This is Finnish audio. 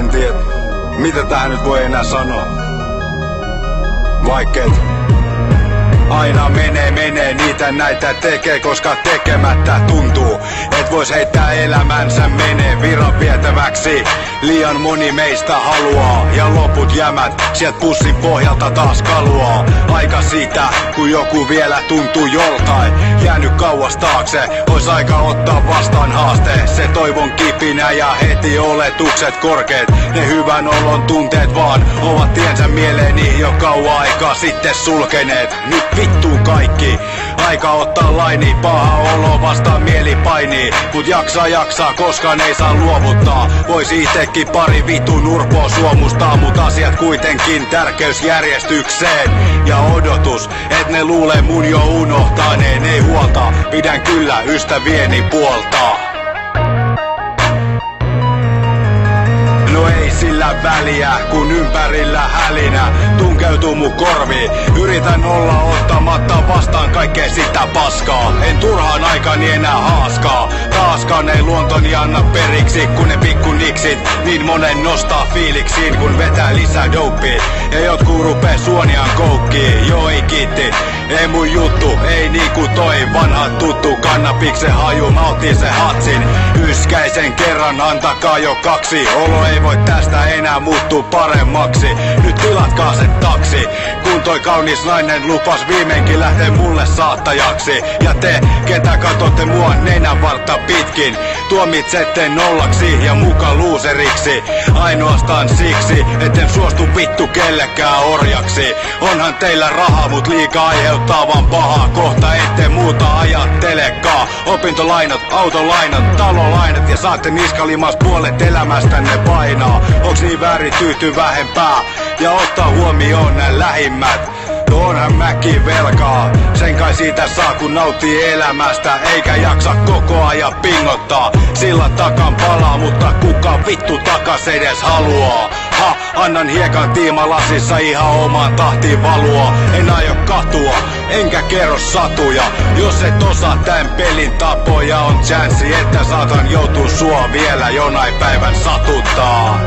en tiedä, mitä tähän nyt voi enää sanoa. Vaikkeet aina menee, niitä näitä tekee, koska tekemättä tuntuu, et vois heittää elämänsä menee viran vietäväksi. Liian moni meistä haluaa, ja loput jämät sieltä pussin pohjalta taas kaluaa. Aika siitä, kun joku vielä tuntuu joltain jäänyt kauas taakse, ois aika ottaa vastaan haaste. Se toivon kipinä ja heti oletukset korkeet. Ne hyvän olon tunteet vaan ovat tiensä mieleeni jo kauan aikaa sitten sulkeneet. Nyt vittuun kaikki, aika ottaa laini, paha olo vastaan mieli painii. Mut jaksaa, koskaan ei saa luovuttaa. Vois itekin pari vitun urpoa suomustaa, mut asiat kuitenkin tärkeysjärjestykseen. Ja odotus, et ne luulee mun jo unohtaneen, ei huolta, pidän kyllä ystävieni puolta. No ei sillä väliä, kun ympärillä hälinä tunkeutuu mun korviin. Yritän olla ottamatta vastaan kaikkea sitä paskaa. En turhaan aikani enää haaskaa. Taaskaan ei luontoni anna periksi, kun ne pikku niksit niin monen nostaa fiiliksiin, kun vetää lisää dopea. Ja jotkut rupee suoniaan koukkiin. Joo ei kiitti, ei mun juttu, ei niinku toi vanha tuttu. Kannabiksen haju, mä otin se hatsin. Yskäisen kerran, antakaa jo 2. Olo ei voi tästä enää muuttuu paremmaksi. Nyt tilatkaa se taksi, kun toi kaunis nainen lupas viimeinkin lähtee mulle saattajaksi. Ja te, ketä katotte mua nenän vartta pitkin, tuomitsette nollaksi ja muka luuseriksi. Ainoastaan siksi, etten suostu vittu kellekään orjaksi. Onhan teillä rahaa, mut liikaa aiheuttaa vaan pahaa. Kohta ette muuta ajattelekaan. Opintolainat, autolainat, talolainat, ja saatte niskalimas puolet elämästänne painaa. Onks niin väärin tyytyy vähempää ja ottaa huomioon nää lähimmät? No onhan mäkin velkaa, sen kai siitä saa kun nauttii elämästä, eikä jaksa koko ajan pingottaa. Sillä takan palaa, mutta kuka vittu takas edes haluaa? Ha, annan hiekan tiimalasissa ihan omaan tahtiin valua. En aio katua, enkä kerro satuja. Jos et osaa tän pelin tapoja, on chanssi, että saatan joutua sua vielä jonain päivän satuttaa.